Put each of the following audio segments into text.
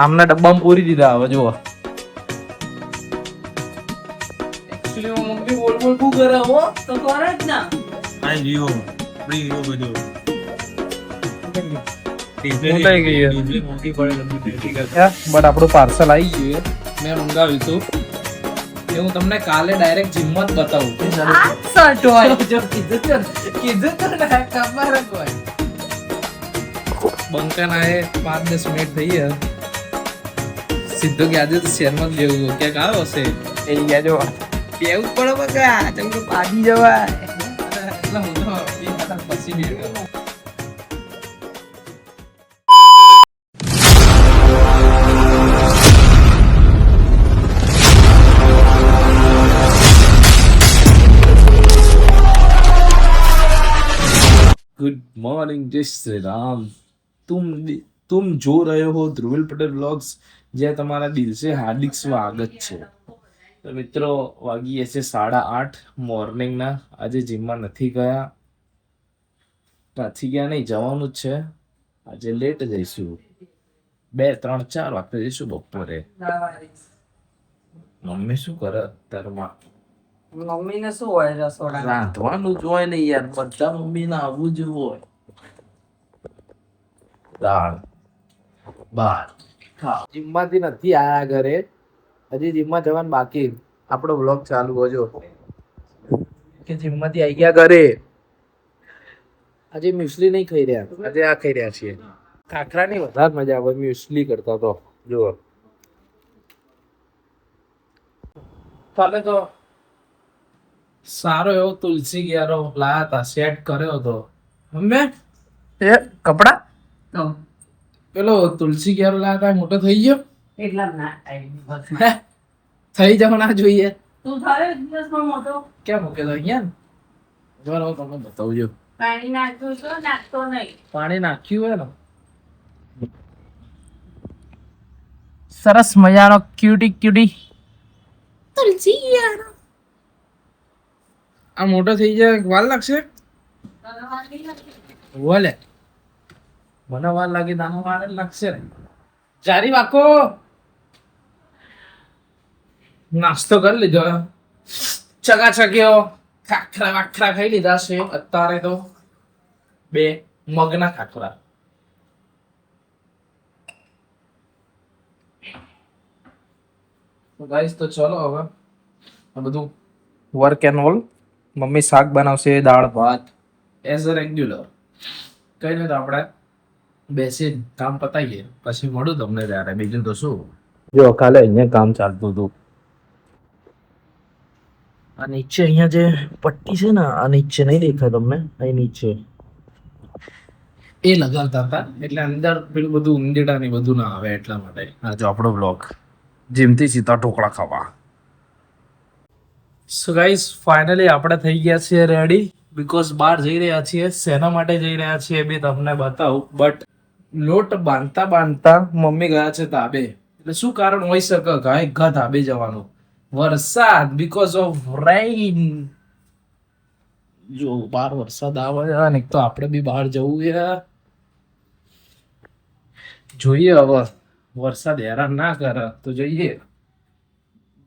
આમના ડબ્બામાં પૂરી દીધા હવે જુઓ. એકચ્યુઅલી મમ્મી બોલ બોલ શું કરે હો તો કરે જ ને. આ જીઓ પ્રી હીરો બધો મોટાઈ ગઈ છે. મોટી પડે લંબી બટ આપણું પાર્સલ આવી ગયું છે. મેં મંગાવ્યું હતું એ હું તમને કાલે ડાયરેક્ટ જીમમાં જ બતાવું. આ શર્ટ હોય. જો કીધું તો ને ખબર જ હોય. બંકાના એ 5-10 મિનિટ થઈ ગયા. સીધો કે આજે તો શહેરમાં જ લેવું ક્યાંક આવ્યો હશે એ ગયા જો બેવું પડે બકા તમને પાડી જવાય એટલે હું તો પછી બેઠો. गुड मॉर्निंग जय श्री राम. तुम जो रहे हो ध्रुविल पटेल व्लॉग्स જ્યાં તમારા દિલ સે હાર્દિક સ્વાગત છે. તો મિત્રો વાગી છે 8:30 મોર્નિંગના. આજે જીમમાં નથી ગયા નહીં, જવાનું જ છે. આજે લેટ જઈશું 2, 3, 4 વાગતે જઈશું બપોરે. મમ્મી શું કરે અત્યારમાં? મમ્મીને શું હોય રસોડા? રાંધવાનું જ હોય ને યાર, બધા મમ્મીને આવું જ હોય. દાળ ભાત. જીમમાંથી નથી આયા ઘરે, હજી જીમમાં જવાનું બાકી. આપણો વ્લોગ ચાલુ હોજો કે જીમમાંથી આવી ગયા ઘરે. આજે મ્યુસલી નહીં ખાઈ રહ્યા, આજે આ ખાઈ રહ્યા છીએ. ખાખરાની વધારે મજા આવે મ્યુસલી કરતા. તો જુઓ કાલે તો સારો એવો તુલસી ક્યારો લાયા હતા, સેટ કર્યો હતો મમ્મી. એ કપડા તો પેલો તુલસી ક્યારો લાયા હતા મોટો થઈ ગયો. એટલા ના થાય બસ. થઈ જવા ના જોઈએ. તું થારે દિવસમાં મોટો ક્યાં મૂકેલો અહીંયા ને? બરાબર તમને બતાવજો. પાણી નાખ્યું તો નાખતો નહીં. પાણી નાખ્યું હોય ને સરસ મજાનો ક્યુટી તુલસી ક્યારો. આ મોટો થઈ જાય વાર લાગશે. બોલે મને વાર લાગે દાનો વાર જ લાગશે ને. જારી વાકો નાસ્તો કરી લીધો, ચકાચક્યો ખાખરા વાખરા ખાઈ લીધા છે. અત્યારે તો 2 મગના ખાખરા. ગાઈસ તો ચલો હવે આ બધું વર્ક એન્ડ ઓલ. મમ્મી શાક બનાવશે, દાળ ભાત એઝ અ રેગ્યુલર. કઈ નહીં તો આપણે બેસી કામ પતાવીએ પછી મળું તમને ત્યારે. બીજું તો શું, જો કાલે અહીંયા કામ ચાલતું હતું. આ નીચે અહીંયા જે પટ્ટી છે ને, આ નીચે નહીં દેખાય તમને, અહીં નીચે એ લગાવતા હતા. એટલે અંદર પેલું બધું ઉંદેડા ને બધું ના આવે એટલા માટે. આ જો આપણો બ્લોગ જીમથી સીધા ઢોકળા ખાવા. સો ગાઈસ ફાઇનલી આપણે થઈ ગયા છીએ રેડી, બીકોઝ બહાર જઈ રહ્યા છીએ. શેના માટે જઈ રહ્યા છીએ બી તમને બતાવું. બટ લોટ બાંધતા મમ્મી ગયા છે ધાબે. એટલે શું કારણ હોઈ શકે ઘા ધાબે જવાનું? વરસાદ, બીકોઝ ઓફ રેઇન. જો બહાર વરસાદ આવે ને, એક તો આપણે બી બહાર જવું છે. જોઈએ હવે વરસાદ હેરાન ના કરે તો જોઈએ.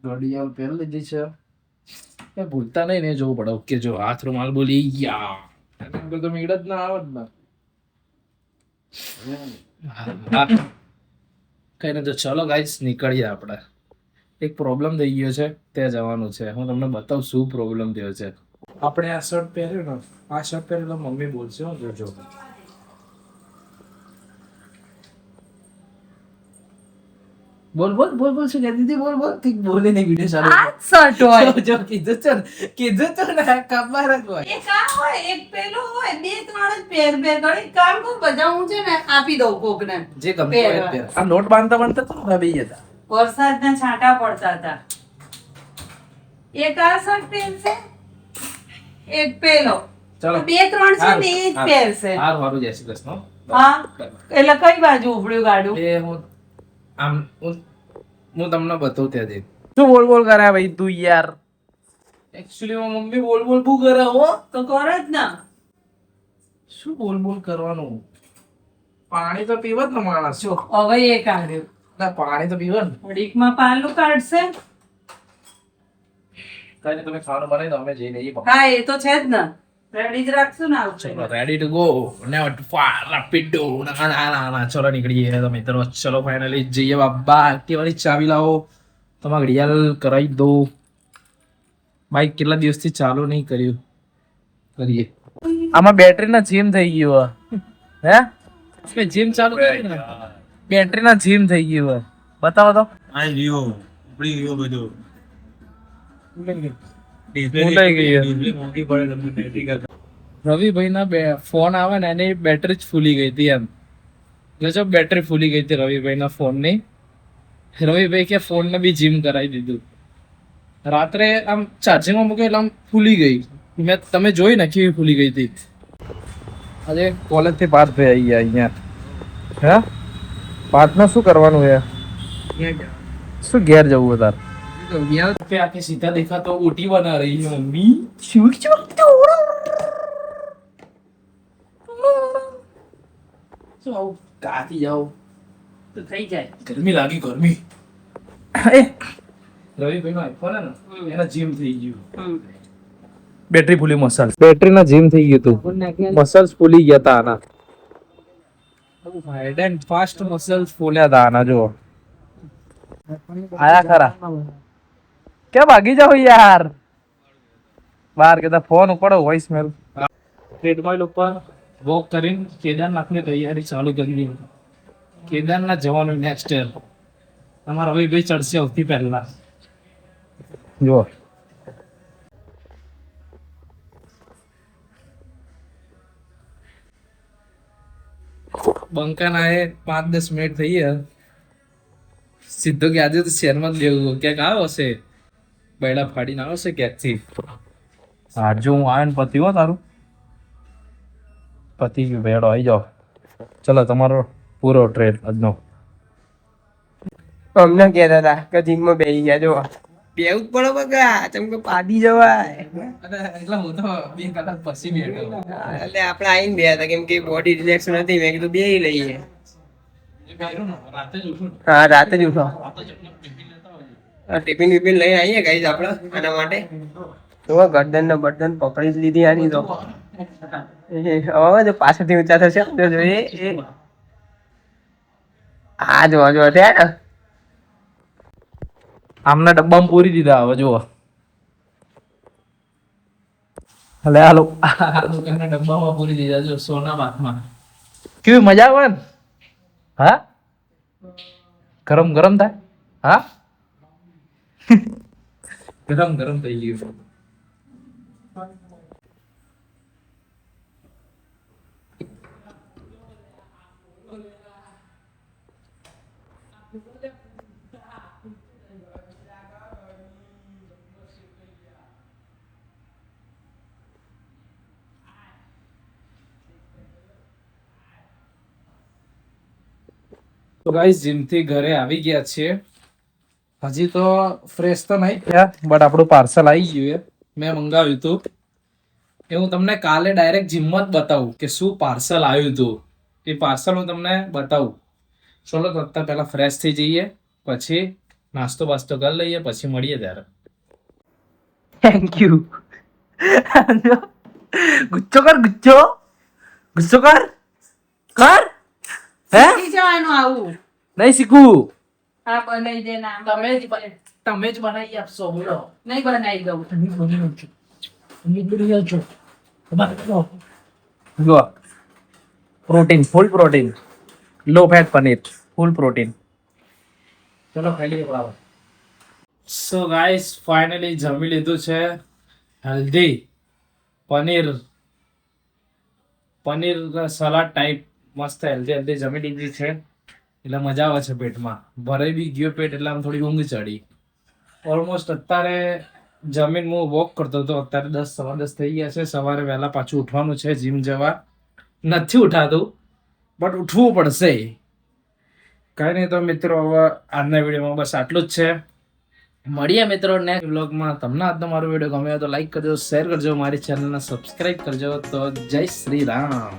ઘડિયાળ પહેરી લીધી છે, એ ભૂલતા નહીં ને જોવું પડે. ઓકે જો હાથ રૂમાલ બોલી ગયા તો મીડ જ ના આવત ને. કઈ નહીં તો ચલો ગાઈસ નીકળીએ આપણે. એક પ્રોબ્લેમ થઈ ગયો છે, ત્યાં જવાનું છે. હું તમને બતાવું શું પ્રોબ્લેમ થયો છે. આપણે આ શર્ટ પહેર્યો ને, આ શર્ટ પહેરેલો મમ્મી બોલશે હો, જોજો. બોલ શું કહેતી હતી? બોલ ઠીક બોલે નહીં. વિડિયો ચાલુ. આ શર્ટ હોય. જો કીધું તો ને ખબર જ હોય. એક આ હોય, એક પેલો હોય, 2-3 જ પેર કરી. કામ કર બધા હું છે ને આપી દઉં કોકને. જે ગમતું હોય એ પહેર. આ નોટ બાંધતા તો ભાભી હતા. વરસાદના છાંટા પડતા હતા. એક આ શર્ટ પહેરશે, એક પેલો. ચલો 2-3 છે ને એ જ પહેરશે. હારું જય શ્રી કૃષ્ણ. હા એટલે કઈ બાજુ ઉભળ્યું ગાડું? એ હું તમને બતાવું ત્યાંથી. શું બોલ કરે ભાઈ તું યાર? એકચ્યુઅલી મમ્મી બોલ બહુ કરે હો. તો કરે જ ને. શું બોલ કરવાનું? પાણી તો પીવો જ ને માણસ. જો હવે એ કાઢ્યું. ના પાણી તો પીવો ને. ઘડીકમાં પાલું કાઢશે. કઈ નહીં, તમે ખાવાનું બનાવી દો, અમે જઈને આવીએ. હા એ તો છે જ ને, રેડી જ રાખશું ને આવશે. ચલો રેડી ટુ ગો ને રાપિડો ના ચલો નીકળીએ તો મિત્રો. ચલો ફાઇનલી જઈએ બાબા. એક્ટિવાની ચાવી લાવો, તમારે ઘડિયાળ કરાવી દો. બાઈક કેટલા દિવસથી ચાલુ નહીં કર્યું, કરીએ. આમાં બેટરી ના જીમ થઈ ગયું હે. મેં જીમ ચાલુ કર્યું ને, બેટરી ના જીમ થઈ ગયું. બતાવો તો. આ જીઓ ઉપડી ગયો બધું. ફૂટાઈ ગયું. ડિસ્પ્લે મોંઘી પડે તમને બેટરી કરતા. રવિભાઈ ના ફોન આવે ને એની બેટરી જ ફૂલી ગઈ હતી એમ. જો બેટરી ફૂલી ગઈ હતી રવિભાઈ ના ફોન ની. રવિભાઈ કે ફોન ને બી જીમ કરાવી દીધું. રાત્રે આમ ચાર્જિંગમાં મૂકે એટલે આમ ફૂલી ગઈ. મેં તમે જોઈ ને કેવી ફૂલી ગઈ હતી. આજે કોલેજ થી પાસ થઈ આવી ગયા અહીંયા. હે પાસમાં શું કરવાનું છે? શું ઘેર જવું તાર? આખી સીધા દેખા તો ઊટી બના રહી છે મમ્મી. શું કાથી જાઓ તો થઈ જાય. ગરમી લાગી ગરમી. રવિભાઈ નો આઈફોન હે ને એના જીમ થઈ ગયું. બેટરી ફૂલી મસલ્સ. બેટરી ના જીમ થઈ ગયું હતું. મસલ્સ ફૂલી ગયા હતા આના. હાઈડ એન્ડ ફાસ્ટ મસલ્સ ફૂલ્યા હતા આના. જો આયા ખરા. ક્યાં ભાગી જાઓ યાર? બહાર કેતા ફોન ઉપાડો, વોઇસ મેલ. ટ્રેડમાઇલ ઉપર વોક કરીને કેદારનાથની તૈયારી ચાલુ કરી દીધી. કેદારનાથ જવાનું નેક્સ્ટ યર. તમારા રવિભાઈ ચડશે સૌથી પહેલા. જો બંકાના એ 5-10 મિનિટ થઈ ગયા. સીધો કે આજે તો શહેરમાં જ લેવું ક્યાંક આવ્યો હશે, બૈડા ફાડીને આવ્યો હશે ક્યાંકથી. હા જો હું આવ્યો ને પતિ હો તારું પતિ ગયું. ભેડો આવી જાઓ. ચલો તમારો પૂરો ટ્રેડ આજનો. અમને કહેતા હતા કે જીમમાં બેસી ગયા જો બેવું જ પડે બગા ચમકે પાડી જવાય. એટલે હું તો 2 કલાક પછી બેઠો. એટલે આપણે આવીને બે હતા કેમ કે બોડી રિલેક્સ નથી. મેં કીધું બે લઈએ. રાતે જ ઉઠું. હા રાતે જ ઉઠો. રાતે જ ઉઠીને ટિફિન લેતા હોઈએ. ટિફિન વિફિન લઈને આવીએ ગાઈસ આપણે આના માટે. તો ગરદન ને બર્દન પકડી જ લીધી આની તો. હવે જો પાછળથી ઊંચા થશે જો જોઈએ એ આ જો છે ને આમના ડબ્બામાં પૂરી દીધા. હવે જુઓ હલે હાલો ડબ્બામાં પૂરી દીધા. જો સોના બાથમાં કેવી મજા આવે ને. હા ગરમ ગરમ થાય. હા ગરમ ગરમ થઈ ગયું. તો ગાઈસ જીમથી ઘરે આવી ગયા છીએ. હજી તો ફ્રેશ તો નહીં થયા બટ આપણું પાર્સલ આવી ગયું છે. મેં મંગાવ્યું હતું એ હું તમને કાલે ડાયરેક્ટ જીમમાં જ બતાવું કે શું પાર્સલ આવ્યું હતું. એ પાર્સલ હું તમને બતાવું. ચલો તો અત્યારે પહેલા ફ્રેશ થઈ જઈએ, પછી નાસ્તો બાસ્તો કરી લઈએ, પછી મળીએ ત્યારે. Thank you. ગુચ્છો કર ગુચ્છો ગુસ્સો કર કર. હે શીખી જવાનું આવું. નહીં શીખવું. હા બનાવી દે ના. તમે જ બનાવી આપશો. બોલો. નહીં બનાવી દઉં. જો પ્રોટીન, ફૂલ પ્રોટીન, લો ફેટ પનીર, ફૂલ પ્રોટીન. ચલો ખાઈ લઈએ બરાબર. સો ગાઈસ ફાઇનલી જમી લીધું છે. હેલ્ધી પનીર સલાડ ટાઈપ મસ્ત હેલ્ધી જમી લીધી છે. એટલે મજા આવે છે પેટમાં. ભરાઈ બી ગયો પેટ એટલે આમ થોડી ઊંઘ ચડી. ઓલમોસ્ટ અત્યારે જમીન હું વોક કરતો હતો. અત્યારે 10-10 થઈ ગયા છે. સવારે વહેલા પાછું ઉઠવાનું છે જીમ જવા. નથી ઉઠાતું બટ ઉઠવું પડશે. કઈ નહીં તો મિત્રો હવે આજના વિડીયોમાં બસ આટલું જ છે. મળીએ મિત્રો નેક્સ્ટ વ્લોગમાં. તમને આજનો મારો વિડીયો ગમ્યો તો લાઈક કરજો, શેર કરજો, મારી ચેનલને સબસ્ક્રાઈબ કરજો. તો જય શ્રી રામ.